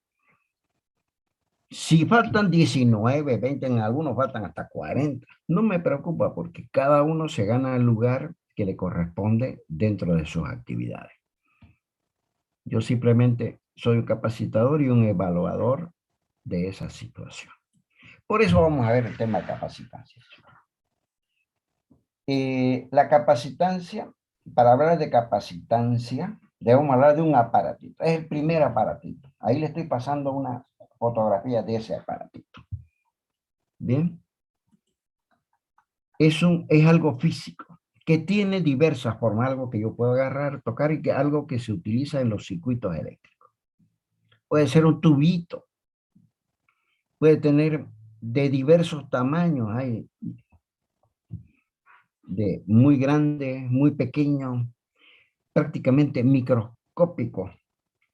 Si faltan 19, 20, en algunos faltan hasta 40, no me preocupa porque cada uno se gana el lugar que le corresponde dentro de sus actividades. Yo simplemente soy un capacitador y un evaluador de esa situación. Por eso vamos a ver el tema de capacitancia. La capacitancia, para hablar de capacitancia, debemos hablar de un aparatito. Es el primer aparatito. Ahí le estoy pasando una fotografía de ese aparatito. Bien. Es algo físico, que tiene diversas formas, algo que yo puedo agarrar, tocar y algo que se utiliza en los circuitos eléctricos. Puede ser un tubito, puede tener de diversos tamaños, hay de muy grandes, muy pequeños, prácticamente microscópicos,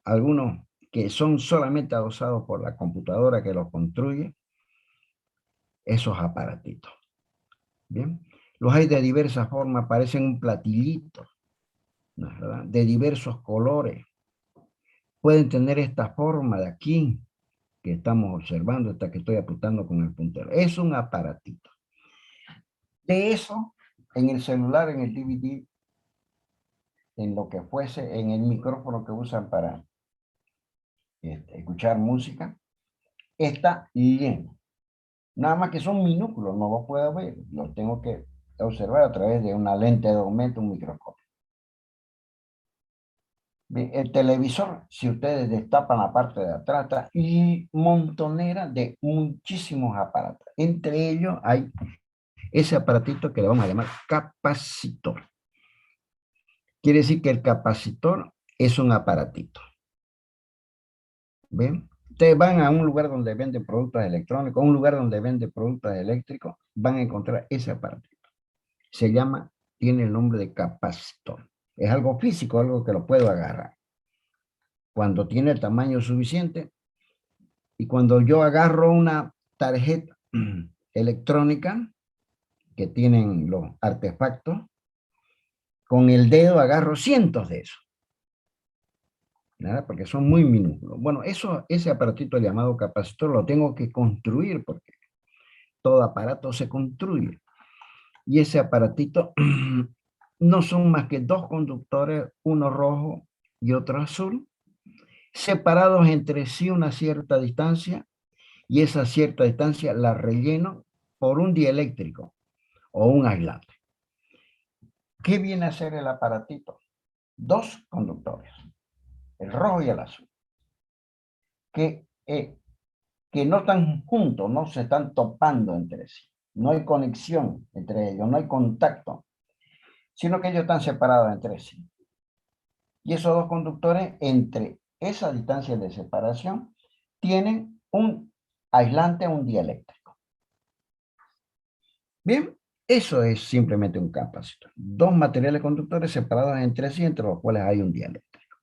algunos que son solamente adosados por la computadora que los construye, esos aparatitos. Bien, los hay de diversas formas, parecen un platillito, ¿verdad? De diversos colores. Pueden tener esta forma de aquí, que estamos observando, esta que estoy apuntando con el puntero. Es un aparatito. De eso, en el celular, en el DVD, en lo que fuese, en el micrófono que usan para escuchar música, está lleno. Nada más que son minúsculos, no los puedo ver, los tengo que observar a través de una lente de aumento, un microscopio. Bien, el televisor, si ustedes destapan la parte de atrás, está y montonera de muchísimos aparatos. Entre ellos hay ese aparatito que le vamos a llamar capacitor. Quiere decir que el capacitor es un aparatito. ¿Ven? Ustedes van a un lugar donde venden productos electrónicos, a un lugar donde venden productos eléctricos, van a encontrar ese aparatito. Se llama, tiene el nombre de capacitor. Es algo físico, algo que lo puedo agarrar. Cuando tiene el tamaño suficiente, y cuando yo agarro una tarjeta electrónica que tienen los artefactos, con el dedo agarro cientos de esos. ¿Verdad? Porque son muy minúsculos. Bueno, ese aparatito llamado capacitor lo tengo que construir porque todo aparato se construye. Y ese aparatito no son más que dos conductores, uno rojo y otro azul, separados entre sí una cierta distancia, y esa cierta distancia la relleno por un dieléctrico o un aislante. ¿Qué viene a hacer el aparatito? Dos conductores, el rojo y el azul, que no están juntos, no se están topando entre sí. No hay conexión entre ellos, no hay contacto, sino que ellos están separados entre sí. Y esos dos conductores, entre esa distancia de separación, tienen un aislante, un dieléctrico. Bien, eso es simplemente un capacitor. Dos materiales conductores separados entre sí, entre los cuales hay un dieléctrico.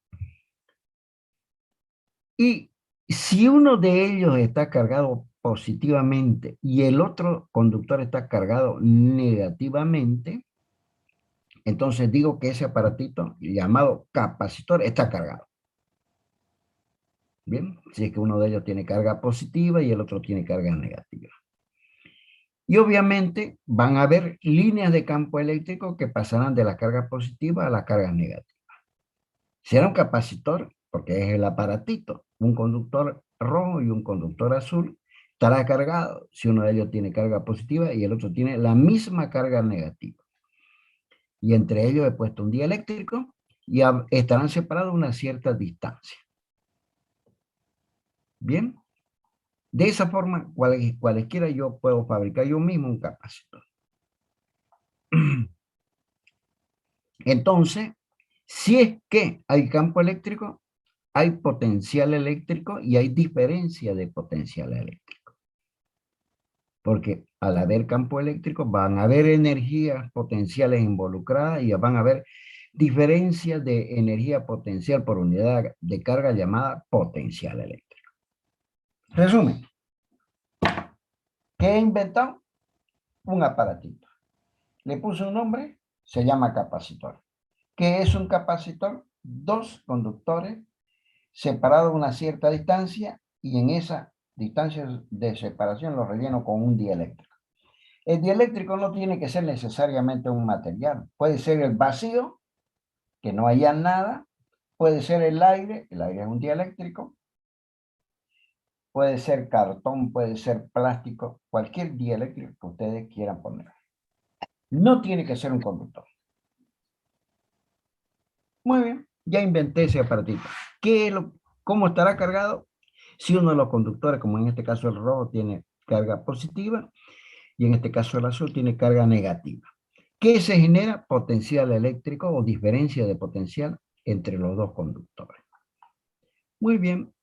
Y si uno de ellos está cargado positivamente y el otro conductor está cargado negativamente, entonces digo que ese aparatito llamado capacitor está cargado. Bien, si es que uno de ellos tiene carga positiva y el otro tiene carga negativa. Y obviamente van a haber líneas de campo eléctrico que pasarán de la carga positiva a la carga negativa. Será un capacitor, porque es el aparatito, un conductor rojo y un conductor azul, estará cargado si uno de ellos tiene carga positiva y el otro tiene la misma carga negativa. Y entre ellos he puesto un dieléctrico y estarán separados a una cierta distancia. Bien, de esa forma, cualesquiera yo puedo fabricar yo mismo un capacitor. Entonces, si es que hay campo eléctrico, hay potencial eléctrico y hay diferencia de potencial eléctrico. Porque al haber campo eléctrico van a haber energías potenciales involucradas y van a haber diferencias de energía potencial por unidad de carga llamada potencial eléctrico. Resumen. ¿Qué he inventado? Un aparatito. Le puse un nombre, se llama capacitor. ¿Qué es un capacitor? Dos conductores separados a una cierta distancia y en esa distancia de separación lo relleno con un dieléctrico. El dieléctrico no tiene que ser necesariamente un material. Puede ser el vacío, que no haya nada. Puede ser el aire es un dieléctrico. Puede ser cartón, puede ser plástico, cualquier dieléctrico que ustedes quieran poner. No tiene que ser un conductor. Muy bien, ya inventé ese aparatito. ¿Cómo estará cargado? Si uno de los conductores, como en este caso el rojo, tiene carga positiva y en este caso el azul tiene carga negativa. ¿Qué se genera? Potencial eléctrico o diferencia de potencial entre los dos conductores. Muy bien,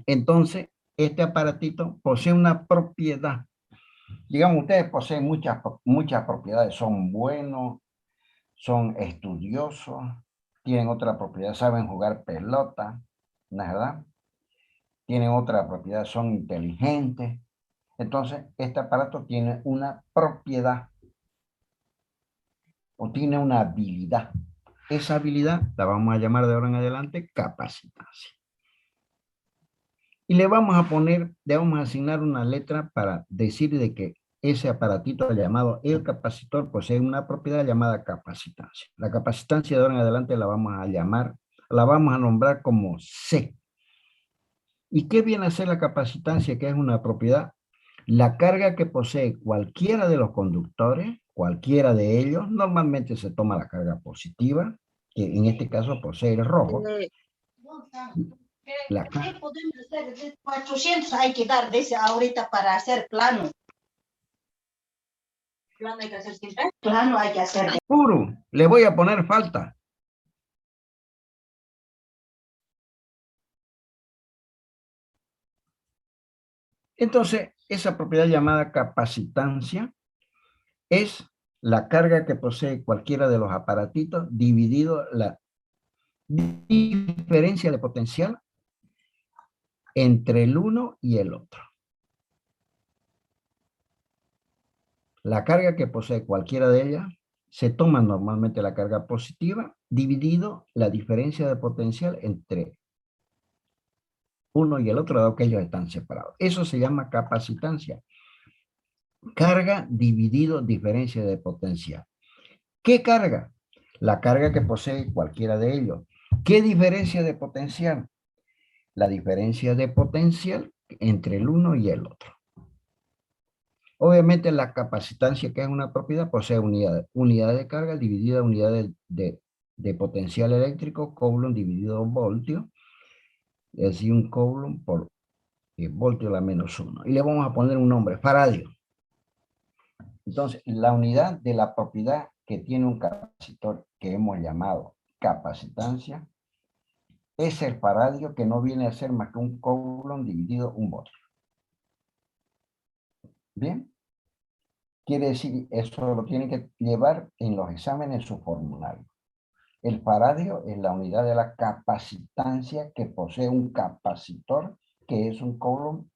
entonces este aparatito posee una propiedad. Digamos, ustedes poseen muchas propiedades, son buenos, son estudiosos, tienen otra propiedad, saben jugar pelota, ¿no es verdad? Tienen otra propiedad, son inteligentes. Entonces, este aparato tiene una propiedad o tiene una habilidad. Esa habilidad la vamos a llamar de ahora en adelante capacitancia. Y le vamos a asignar una letra para decir de que ese aparatito llamado el capacitor posee una propiedad llamada capacitancia. La capacitancia de ahora en adelante la vamos a nombrar como C. ¿Y qué viene a ser la capacitancia? Que es una propiedad. La carga que posee cualquiera de los conductores, cualquiera de ellos, normalmente se toma la carga positiva, que en este caso posee el rojo. La ¿Qué podemos hacer? De 400 hay que dar de ese ahorita para hacer plano. ¿Plano hay que hacer siempre? Plano hay que hacer. Puro, le voy a poner falta. Entonces, esa propiedad llamada capacitancia es la carga que posee cualquiera de los aparatitos dividido la diferencia de potencial entre el uno y el otro. La carga que posee cualquiera de ellas se toma normalmente la carga positiva dividido la diferencia de potencial entre uno y el otro, dado que ellos están separados. Eso se llama capacitancia. Carga dividido diferencia de potencial. ¿Qué carga? La carga que posee cualquiera de ellos. ¿Qué diferencia de potencial? La diferencia de potencial entre el uno y el otro. Obviamente la capacitancia, que es una propiedad, posee unidad de carga dividida unidad de potencial eléctrico, coulomb dividido voltio, es decir, un coulomb por voltio a la menos 1. Y le vamos a poner un nombre, faradio. Entonces, la unidad de la propiedad que tiene un capacitor que hemos llamado capacitancia es el faradio, que no viene a ser más que un coulomb dividido un voltio. Bien. Quiere decir, eso lo tienen que llevar en los exámenes su formulario. El faradio es la unidad de la capacitancia que posee un capacitor, que es un coulomb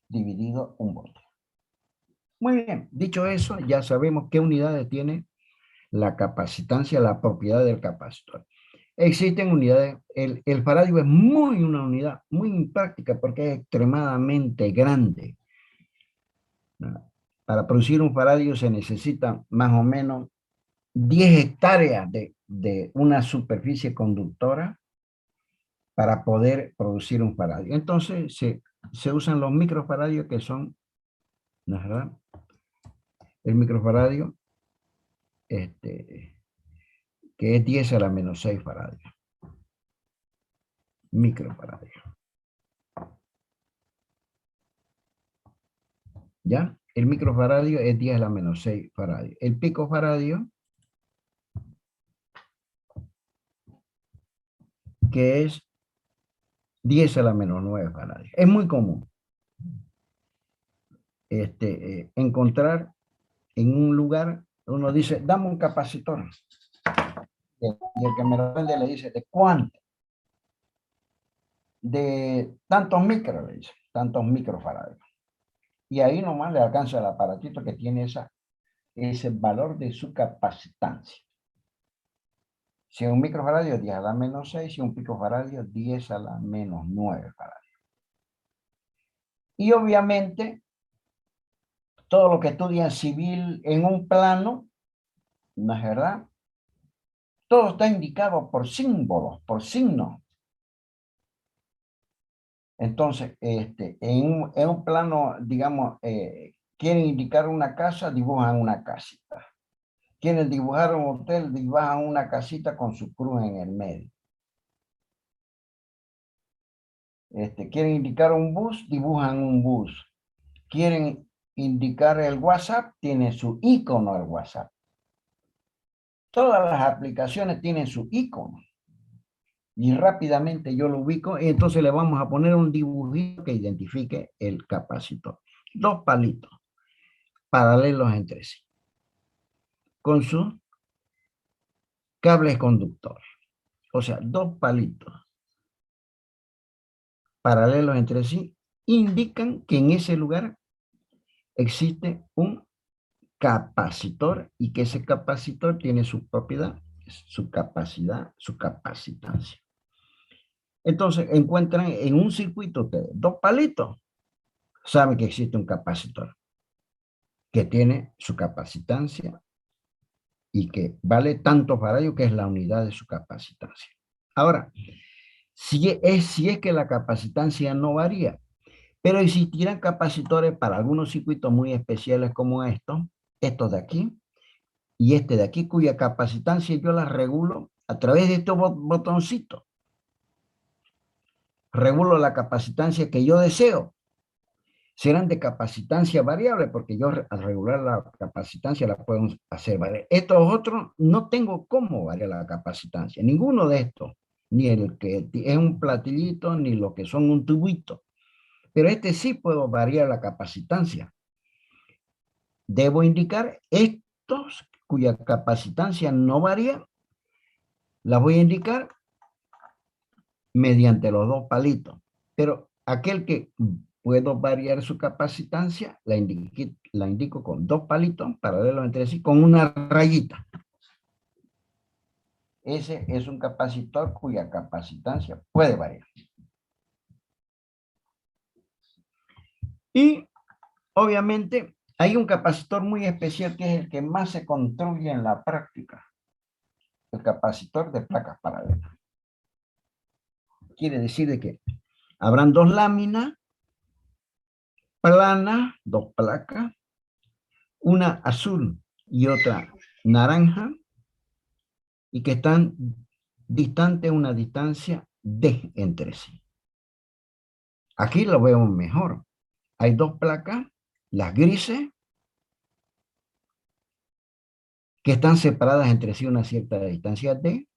dividido un voltio. Muy bien, dicho eso, ya sabemos qué unidades tiene la capacitancia, la propiedad del capacitor. Existen unidades, el faradio es una unidad muy impráctica porque es extremadamente grande. Para producir un faradio se necesita más o menos 10 hectáreas de una superficie conductora para poder producir un faradio. Entonces se usan los microfaradios, que son, ¿no es verdad? El microfaradio, que es 10 a la menos 6 faradios. Microfaradio. ¿Ya? El microfaradio es 10 a la menos 6 faradios. El picofaradio, que es 10 a la menos 9 faradios. Es muy común encontrar en un lugar, uno dice, dame un capacitor. Y el que me lo vende le dice, ¿de cuánto? De tantos micros, le dice, tantos microfaradios. Y ahí nomás le alcanza el aparatito que tiene ese valor de su capacitancia. Si un microfaradio 10 a la menos 6, si un picofaradio 10 a la menos 9 faradios. Y obviamente, todo lo que estudian civil en un plano, ¿no es verdad? Todo está indicado por símbolos, por signos. Entonces, en un plano, digamos, quieren indicar una casa, dibujan una casita. Quieren dibujar un hotel, dibujan una casita con su cruz en el medio. Quieren indicar un bus, dibujan un bus. Quieren indicar el WhatsApp, tiene su icono el WhatsApp. Todas las aplicaciones tienen su icono. Y rápidamente yo lo ubico y entonces le vamos a poner un dibujito que identifique el capacitor. Dos palitos paralelos entre sí, con sus cables conductores. O sea, dos palitos paralelos entre sí indican que en ese lugar existe un capacitor y que ese capacitor tiene su propiedad, su capacidad, su capacitancia. Entonces encuentran en un circuito ustedes dos palitos, saben que existe un capacitor que tiene su capacitancia y que vale tanto faradio, que es la unidad de su capacitancia. Ahora, si es que la capacitancia no varía, pero existirán capacitores para algunos circuitos muy especiales como estos de aquí y este de aquí, cuya capacitancia yo la regulo a través de estos botoncitos, regulo la capacitancia que yo deseo. Serán de capacitancia variable, porque yo al regular la capacitancia la puedo hacer variable. Estos otros no tengo cómo variar la capacitancia, ninguno de estos, ni el que es un platillito, ni lo que son un tubito. Pero este sí puedo variar la capacitancia. Debo indicar estos cuya capacitancia no varía, la voy a indicar mediante los dos palitos. Pero aquel que puedo variar su capacitancia, la indico con dos palitos paralelos entre sí, con una rayita. Ese es un capacitor cuya capacitancia puede variar. Y obviamente hay un capacitor muy especial que es el que más se construye en la práctica. El capacitor de placas paralelas. Quiere decir de que habrán dos láminas planas, dos placas, una azul y otra naranja, y que están distantes una distancia D entre sí. Aquí lo vemos mejor. Hay dos placas, las grises, que están separadas entre sí una cierta distancia D,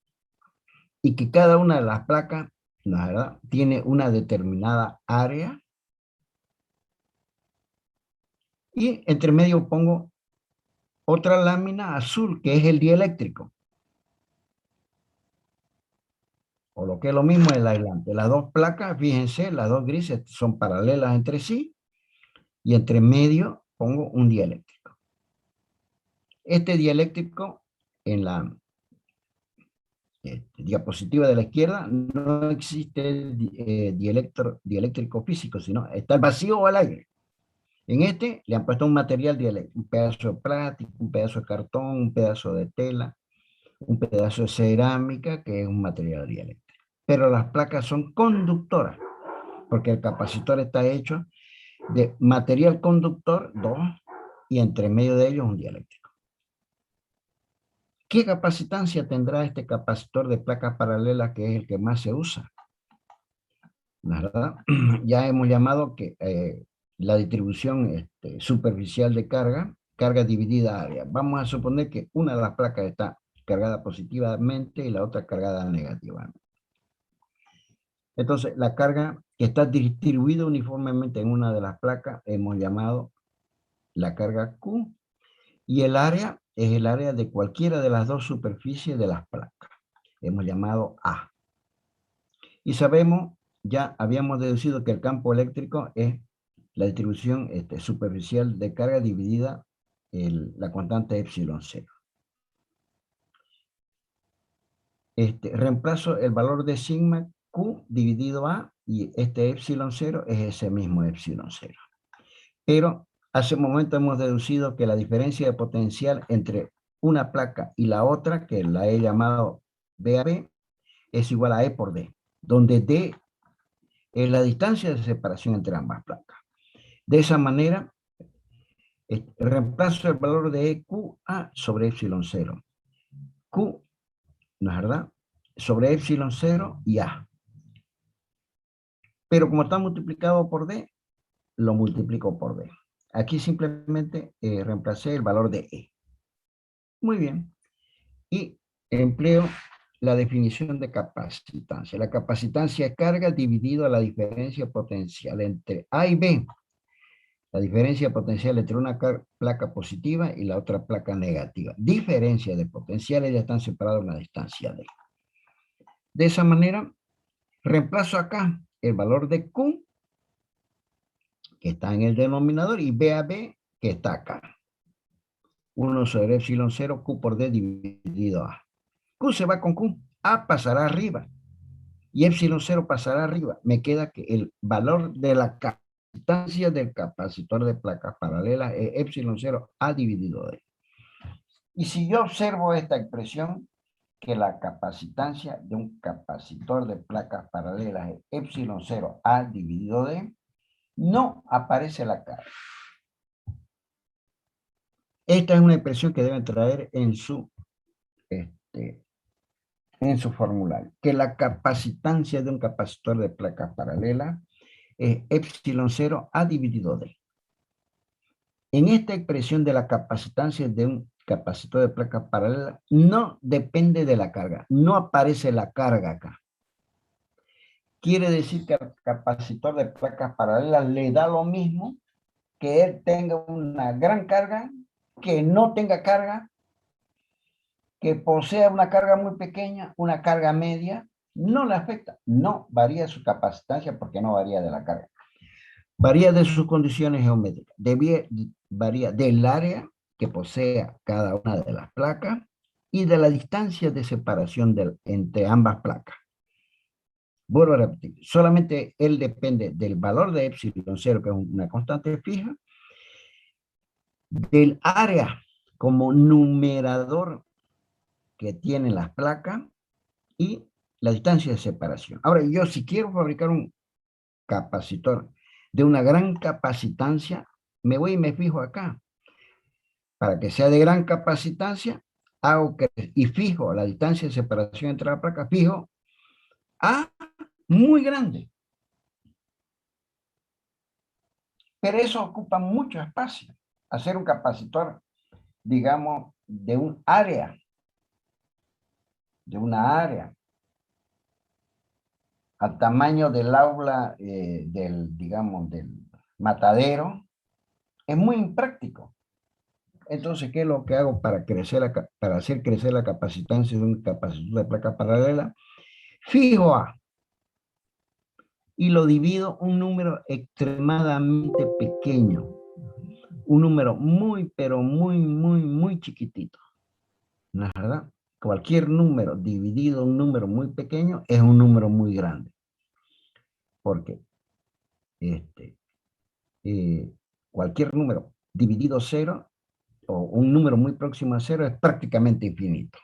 y que cada una de las placas, la verdad, tiene una determinada área. Y entre medio pongo otra lámina azul, que es el dieléctrico. O lo que es lo mismo, el aislante. Las dos placas, fíjense, las dos grises son paralelas entre sí, y entre medio pongo un dieléctrico. Este dieléctrico, en la diapositiva de la izquierda, no existe dieléctrico físico, sino está el vacío o el aire. En este le han puesto un material dieléctrico, un pedazo de plástico, un pedazo de cartón, un pedazo de tela, un pedazo de cerámica, que es un material dieléctrico. Pero las placas son conductoras, porque el capacitor está hecho de material conductor, 2, y entre medio de ellos un dieléctrico. ¿Qué capacitancia tendrá este capacitor de placas paralelas, que es el que más se usa? ¿Verdad? Ya hemos llamado que la distribución superficial de carga dividida área. Vamos a suponer que una de las placas está cargada positivamente y la otra cargada negativamente. Entonces, la carga que está distribuida uniformemente en una de las placas hemos llamado la carga Q, y el área es el área de cualquiera de las dos superficies de las placas. Hemos llamado A. Y sabemos, ya habíamos deducido que el campo eléctrico es la distribución superficial de carga dividida la constante epsilon 0. Reemplazo el valor de sigma Q dividido A, y este epsilon 0 es ese mismo epsilon 0. Pero hace un momento hemos deducido que la diferencia de potencial entre una placa y la otra, que la he llamado B a B, es igual a E por D, donde D es la distancia de separación entre ambas placas. De esa manera, reemplazo el valor de EQA sobre epsilon 0. Q, ¿no es verdad?, sobre epsilon 0 y A. Pero como está multiplicado por D, lo multiplico por D. Aquí simplemente reemplacé el valor de E. Muy bien. Y empleo la definición de capacitancia. La capacitancia es carga dividido a la diferencia potencial entre A y B. La diferencia potencial entre una placa positiva y la otra placa negativa. Diferencia de potenciales, ya están separados en la distancia D. De esa manera, reemplazo acá el valor de Q, que está en el denominador, y B a B, que está acá. 1 sobre epsilon 0, Q por D dividido A. Q se va con Q, A pasará arriba, y epsilon 0 pasará arriba. Me queda que el valor de la capacitancia del capacitor de placas paralelas es epsilon 0 A dividido D. Y si yo observo esta expresión, que la capacitancia de un capacitor de placas paralelas es epsilon 0 A dividido D, no aparece la carga. Esta es una expresión que deben traer en su en su formulario, que la capacitancia de un capacitor de placa paralela es epsilon 0 A dividido D. En esta expresión de la capacitancia de un capacitor de placa paralela no depende de la carga, no aparece la carga acá. Quiere decir que al capacitor de placas paralelas le da lo mismo que él tenga una gran carga, que no tenga carga, que posea una carga muy pequeña, una carga media, no le afecta, no varía su capacitancia porque no varía de la carga. Varía de sus condiciones geométricas, varía del área que posea cada una de las placas y de la distancia de separación entre ambas placas. Vuelvo a repetir, solamente él depende del valor de epsilon 0, que es una constante fija, del área como numerador que tiene las placas y la distancia de separación. Ahora, yo si quiero fabricar un capacitor de una gran capacitancia, me voy y me fijo acá. Para que sea de gran capacitancia, hago que, y fijo la distancia de separación entre las placas, fijo A muy grande. Pero eso ocupa mucho espacio. Hacer un capacitor, digamos, de un área, al tamaño del aula, digamos, del matadero, es muy impráctico. Entonces, ¿qué es lo que hago para hacer crecer la capacitancia de un capacitor de placa paralela? Fijo A y lo divido un número extremadamente pequeño, un número muy, pero muy chiquitito. ¿No es verdad? Cualquier número dividido un número muy pequeño es un número muy grande. Porque cualquier número dividido 0 o un número muy próximo a 0 es prácticamente infinito.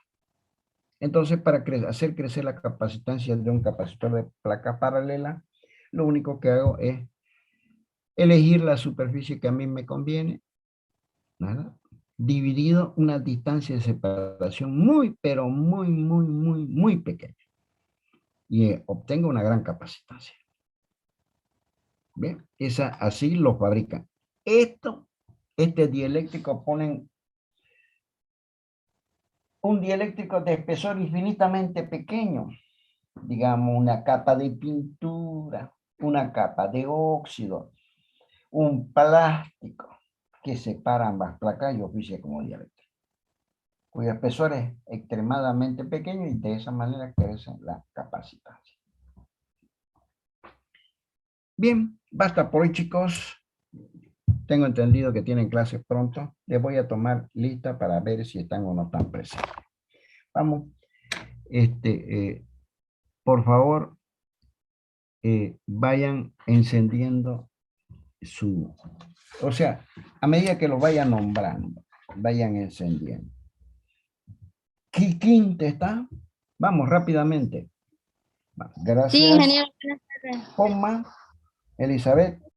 Entonces, para hacer crecer la capacitancia de un capacitor de placa paralela, lo único que hago es elegir la superficie que a mí me conviene, ¿verdad? Dividido una distancia de separación muy, pero muy pequeña. Y obtengo una gran capacitancia. Bien, así lo fabrican. Este dieléctrico ponen un dieléctrico de espesor infinitamente pequeño, digamos una capa de pintura, una capa de óxido, un plástico que separa ambas placas y oficia como dieléctrico, cuyo espesor es extremadamente pequeño y de esa manera crece la capacitancia. Bien, basta por hoy, chicos. Tengo entendido que tienen clases pronto. Les voy a tomar lista para ver si están o no están presentes. Vamos. Por favor, vayan encendiendo o sea, a medida que lo vayan nombrando, vayan encendiendo. ¿Quinta está? Vamos rápidamente. Gracias. Sí, ingeniero. Poma, Elizabeth.